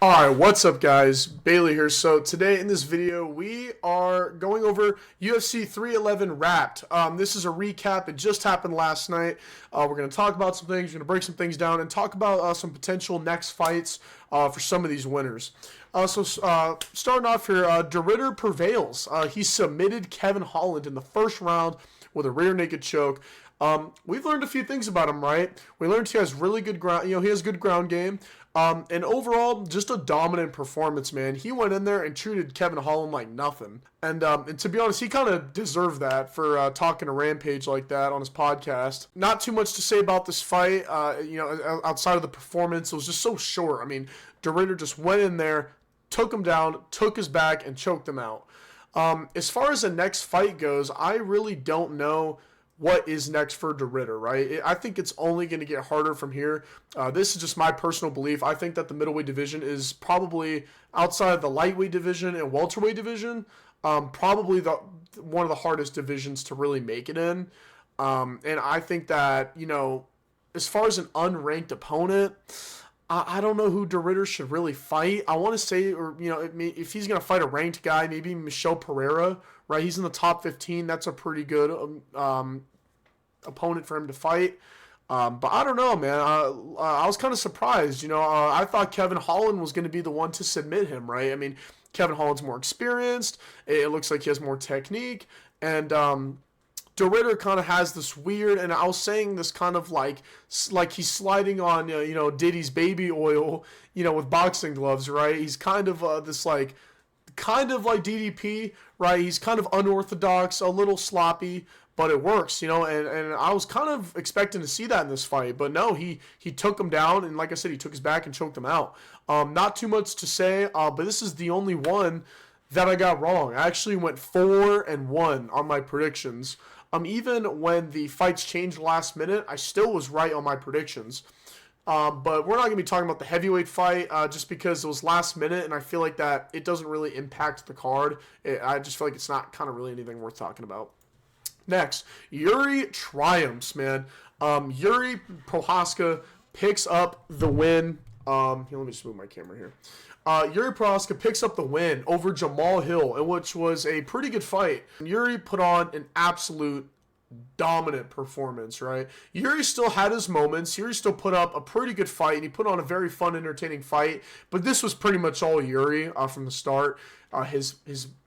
Alright, what's up guys? Bailey here. So today in this video we are going over UFC 311 Wrapped. This is a recap. It just happened last night. We're going to talk about some things, we're going to break some things down, and talk about some potential next fights for some of these winners. Starting off here, DeRitter prevails. He submitted Kevin Holland in the first round with a rear naked choke. We've learned a few things about him, right? We learned he has really good ground, he has good ground game. And overall, just a dominant performance, man. He went in there and treated Kevin Holland like nothing. And to be honest, he kind of deserved that for talking to Rampage like that on his podcast. Not too much to say about this fight, outside of the performance. It was just so short. I mean, DeRitter just went in there, took him down, took his back, and choked him out. As far as the next fight goes, I really don't know what is next for DeRitter, right? I think it's only going to get harder from here. This is just my personal belief. I think that the middleweight division is probably, outside of the lightweight division and welterweight division, probably one of the hardest divisions to really make it in. And I think that, as far as an unranked opponent, I don't know who DeRitter should really fight. I want to say, or if he's going to fight a ranked guy, maybe Michel Pereira, right? He's in the top 15. That's a pretty good opponent for him to fight. But I don't know, man. I was kind of surprised. I thought Kevin Holland was going to be the one to submit him, right? I mean, Kevin Holland's more experienced. It looks like he has more technique. And DeRitter kind of has this weird, and I was saying this kind of like he's sliding on, Diddy's baby oil, with boxing gloves, right? He's kind of this kind of like DDP, right? He's kind of unorthodox, a little sloppy, but it works, and I was kind of expecting to see that in this fight, but no, he took him down, and like I said, he took his back and choked him out. Not too much to say, but this is the only one that I got wrong. I actually went 4-1 on my predictions. Even when the fights changed last minute, I still was right on my predictions. But we're not going to be talking about the heavyweight fight just because it was last minute, and I feel like that it doesn't really impact the card. I just feel like it's not kind of really anything worth talking about. Next, Jiri triumphs, man. Jiri Prochazka picks up the win. Let me just move my camera here. Jiri Prochazka picks up the win over Jamal Hill, which was a pretty good fight. Jiri put on an absolute dominant performance, right? Jiri still had his moments. Jiri still put up a pretty good fight, and he put on a very fun, entertaining fight. But this was pretty much all Jiri from the start. His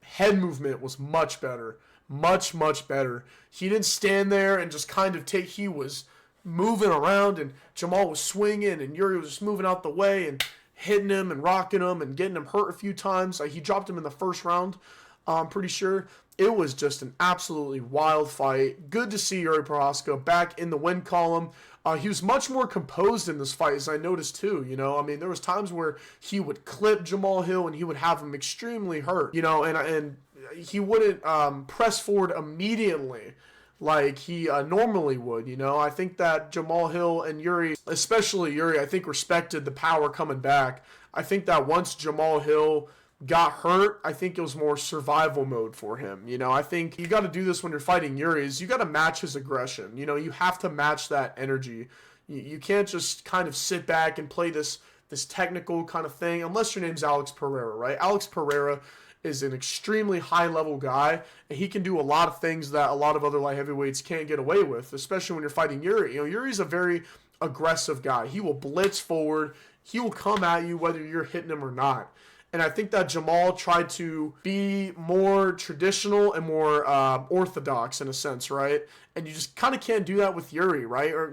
head movement was much better. Much, much better. He didn't stand there and just kind of he was moving around, and Jamal was swinging, and Jiri was just moving out the way and hitting him and rocking him and getting him hurt a few times. He dropped him in the first round, I'm pretty sure. It was just an absolutely wild fight. Good to see Jiri Prochazka back in the win column. He was much more composed in this fight, as I noticed too. There was times where he would clip Jamal Hill and he would have him extremely hurt. And he wouldn't press forward immediately like he normally would. I think that Jamal Hill and Jiri, especially Jiri, I think respected the power coming back. I think that once Jamal Hill got hurt, I think it was more survival mode for him. I think you got to do this when you're fighting Jiri, is you got to match his aggression. You have to match that energy. You can't just kind of sit back and play this technical kind of thing, unless your name's Alex Pereira, right? Alex Pereira is an extremely high-level guy, and he can do a lot of things that a lot of other light heavyweights can't get away with, especially when you're fighting Jiri. Jiri's a very aggressive guy. He will blitz forward. He will come at you whether you're hitting him or not. And I think that Jamal tried to be more traditional and more orthodox in a sense, right? And you just kind of can't do that with Jiri, right? Or,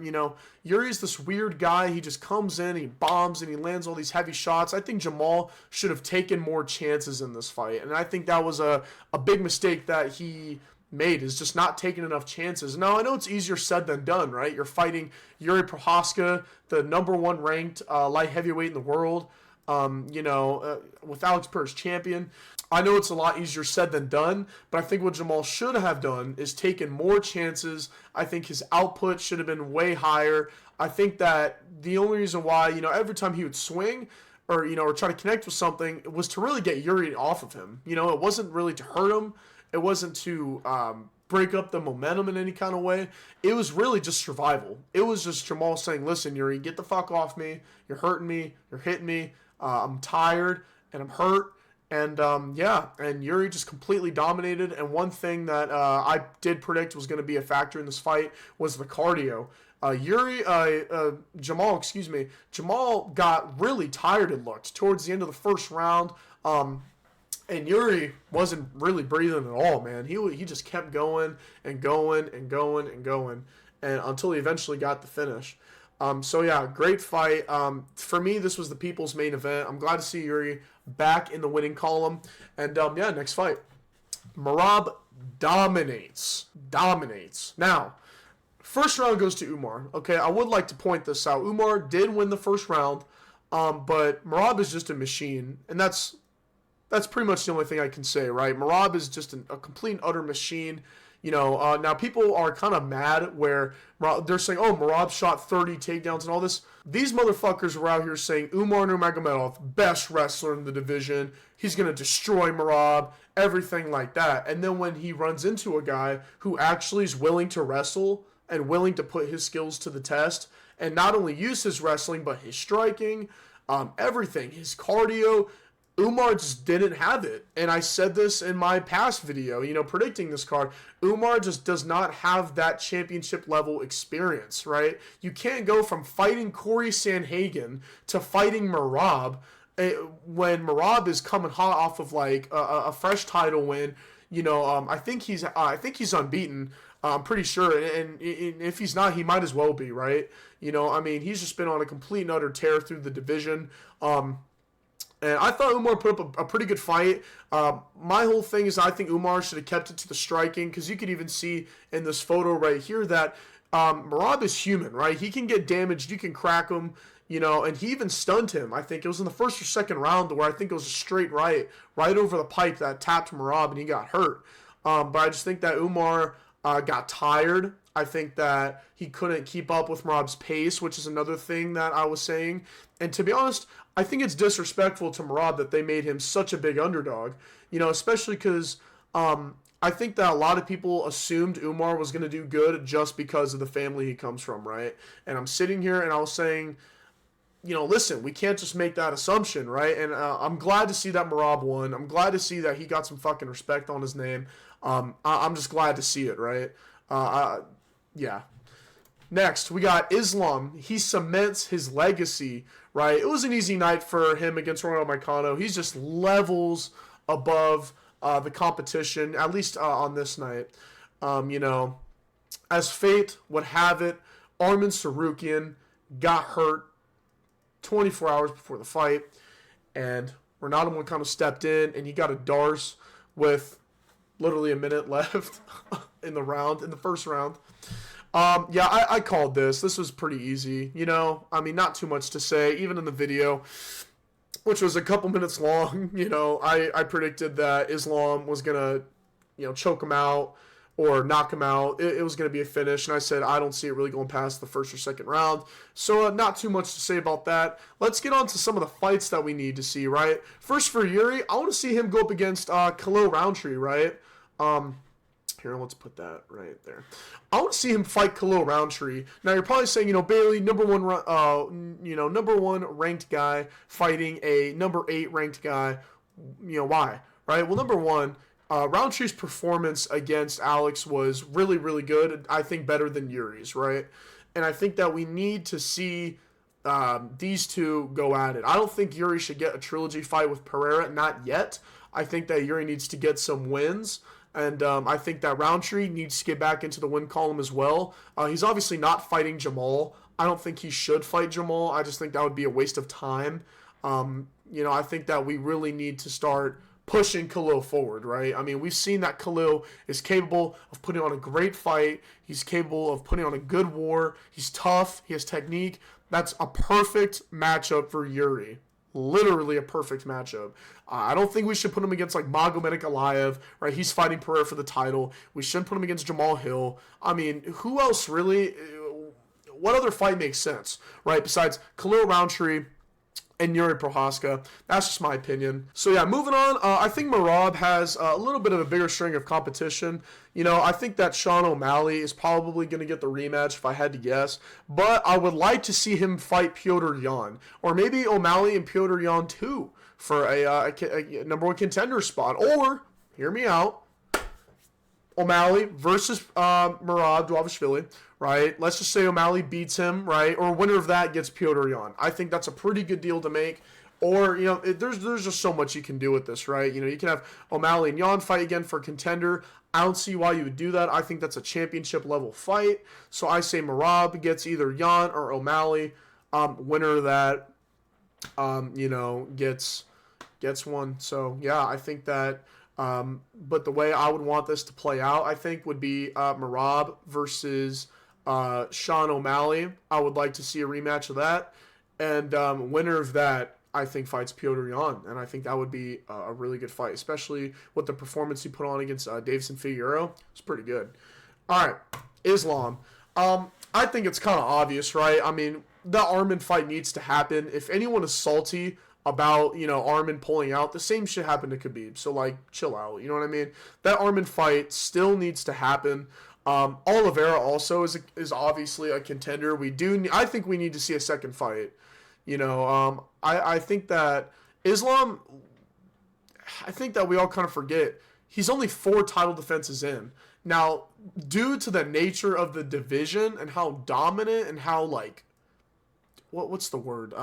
Yuri's this weird guy. He just comes in, he bombs, and he lands all these heavy shots. I think Jamal should have taken more chances in this fight. And I think that was a big mistake that he made, is just not taking enough chances. Now, I know it's easier said than done, right? You're fighting Jiri Prochazka, the number one ranked light heavyweight in the world. With Alex Pereira's champion. I know it's a lot easier said than done, but I think what Jamal should have done is taken more chances. I think his output should have been way higher. I think that the only reason why, every time he would swing or try to connect with something was to really get Jiri off of him. It wasn't really to hurt him. It wasn't to break up the momentum in any kind of way. It was really just survival. It was just Jamal saying, listen, Jiri, get the fuck off me. You're hurting me. You're hitting me. I'm tired and I'm hurt. And yeah, and Jiri just completely dominated. And one thing that I did predict was going to be a factor in this fight was the cardio. Jamal got really tired, it looked, towards the end of the first round. And Jiri wasn't really breathing at all, man. He just kept going and going and going and going, and until he eventually got the finish. So yeah, great fight. For me, this was the people's main event. I'm glad to see Jiri back in the winning column. And yeah, next fight. Merab dominates. Now, first round goes to Umar. Okay, I would like to point this out. Umar did win the first round, but Merab is just a machine, and that's pretty much the only thing I can say, right? Merab is just a complete and utter machine. Now people are kind of mad where they're saying, oh, Merab shot 30 takedowns and all this. These motherfuckers were out here saying Umar Nurmagomedov, best wrestler in the division. He's going to destroy Merab, everything like that. And then when he runs into a guy who actually is willing to wrestle and willing to put his skills to the test and not only use his wrestling, but his striking, everything, his cardio, Umar just didn't have it. And I said this in my past video, predicting this card. Umar just does not have that championship level experience, right? You can't go from fighting Corey Sanhagen to fighting Merab when Merab is coming hot off of like a fresh title win. I think he's unbeaten. I'm pretty sure, and if he's not, he might as well be, right? He's just been on a complete and utter tear through the division. And I thought Umar put up a pretty good fight. My whole thing is I think Umar should have kept it to the striking, because you could even see in this photo right here that Merab is human, right? He can get damaged. You can crack him, and he even stunned him. I think it was in the first or second round where I think it was a straight right over the pipe that tapped Merab and he got hurt. But I just think that Umar got tired. I think that he couldn't keep up with Merab's pace, which is another thing that I was saying. And to be honest, I think it's disrespectful to Merab that they made him such a big underdog, especially because I think that a lot of people assumed Umar was going to do good just because of the family he comes from, right? And I'm sitting here and I was saying, listen, we can't just make that assumption, right? And I'm glad to see that Merab won. I'm glad to see that he got some fucking respect on his name. I'm just glad to see it, right? Yeah. Next, we got Islam. He cements his legacy, right? It was an easy night for him against Ronald Moicano. He's just levels above the competition, at least on this night. As fate would have it, Arman Sarukian got hurt 24 hours before the fight, and Ronaldo Moicano stepped in, and he got a Darce with literally a minute left in the first round. I called this. This was pretty easy, not too much to say. Even in the video, which was a couple minutes long, I predicted that Islam was going to, choke him out or knock him out. It was going to be a finish, and I said I don't see it really going past the first or second round. So not too much to say about that. Let's get on to some of the fights that we need to see, right? First for Jiri, I want to see him go up against Khalil Roundtree, right? Here, let's put that right there. I want to see him fight Khalil Roundtree. Now, you're probably saying, Bailey, number one ranked guy fighting a number 8 ranked guy. Why? Right? Well, number one, Roundtree's performance against Alex was really, really good. I think better than Jiri's, right? And I think that we need to see these two go at it. I don't think Jiri should get a trilogy fight with Pereira, not yet. I think that Jiri needs to get some wins. And I think that Roundtree needs to get back into the win column as well. He's obviously not fighting Jamal. I don't think he should fight Jamal. I just think that would be a waste of time. I think that we really need to start pushing Khalil forward, right? I mean, we've seen that Khalil is capable of putting on a great fight. He's capable of putting on a good war. He's tough. He has technique. That's a perfect matchup for Jiri. Literally a perfect matchup. I don't think we should put him against like Magomed Ankalaev, right? He's fighting Pereira for the title. We shouldn't put him against Jamal Hill. I mean, who else really? What other fight makes sense, right? Besides Khalil Roundtree, and Yuri Prohaska. That's just my opinion. So yeah, moving on. I think Merab has a little bit of a bigger string of competition. You know, I think that Sean O'Malley is probably going to get the rematch if I had to guess. But I would like to see him fight Petr Yan. Or maybe O'Malley and Petr Yan too for a number one contender spot. Or, hear me out, O'Malley versus Merab Dvalishvili, right? Let's just say O'Malley beats him, right? Or winner of that gets Petr Yan. I think that's a pretty good deal to make. Or, you know, there's just so much you can do with this, right? You know, you can have O'Malley and Yan fight again for contender. I don't see why you would do that. I think that's a championship level fight. So I say Merab gets either Yan or O'Malley. Winner of that, you know, gets one. So, yeah, I think that... but the way I would want this to play out, I think, would be Merab versus Sean O'Malley. I would like to see a rematch of that. And winner of that, I think, fights Petr Yan. And I think that would be a really good fight, especially with the performance he put on against Davison Figueiredo. It's pretty good. All right, Islam. I think it's kind of obvious, right? I mean, the Arman fight needs to happen. If anyone is salty about, you know, Arman pulling out, the same shit happened to Khabib. So, like, chill out. You know what I mean? That Arman fight still needs to happen. Oliveira also is obviously a contender. I think we need to see a second fight. You know, I think that Islam, I think that we all kind of forget, he's only 4 title defenses in. Now, due to the nature of the division and how dominant and how, like, what's the word?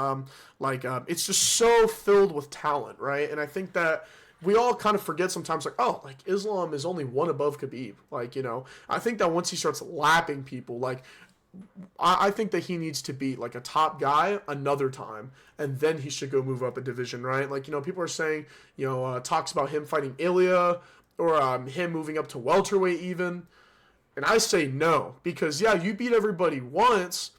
It's just so filled with talent, right? And I think that we all kind of forget sometimes, like, oh, like, Islam is only 1 above Khabib. Like, you know, I think that once he starts lapping people, like, I think that he needs to beat, like, a top guy another time, and then he should go move up a division, right? Like, you know, people are saying, you know, talks about him fighting Ilya, or him moving up to welterweight even. And I say no, because, yeah, you beat everybody once,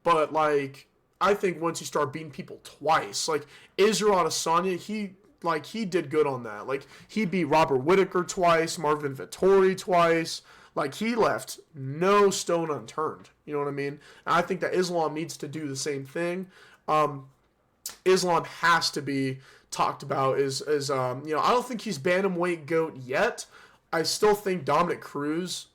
but, like, I think once you start beating people twice, like, Israel Adesanya, he did good on that. Like, he beat Robert Whittaker twice, Marvin Vettori twice. Like, he left no stone unturned. You know what I mean? And I think that Islam needs to do the same thing. Islam has to be talked about you know, I don't think he's bantamweight GOAT yet. I still think Dominic Cruz,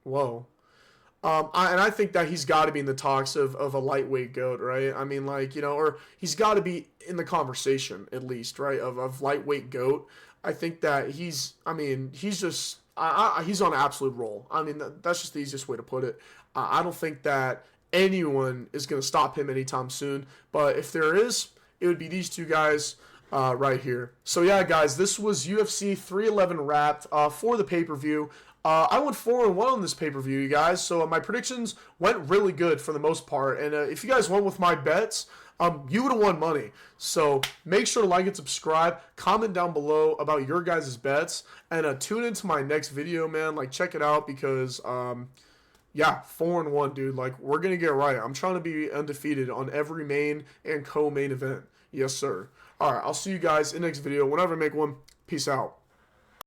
I think that he's got to be in the talks of a lightweight GOAT, right? I mean, like, you know, or he's got to be in the conversation, at least, right, of lightweight GOAT. I think that he's just... he's on an absolute roll. I mean, that's just the easiest way to put it. I don't think that anyone is going to stop him anytime soon. But if there is, it would be these 2 guys right here. So, yeah, guys, this was UFC 311 wrapped for the pay-per-view. I went 4-1 on this pay-per-view, you guys. So my predictions went really good for the most part. And if you guys went with my bets, you would have won money. So make sure to like and subscribe. Comment down below about your guys' bets. And tune into my next video, man. Like, check it out because, yeah, 4-1, dude. Like, we're going to get it right. I'm trying to be undefeated on every main and co-main event. Yes, sir. All right, I'll see you guys in the next video. Whenever I make one, peace out.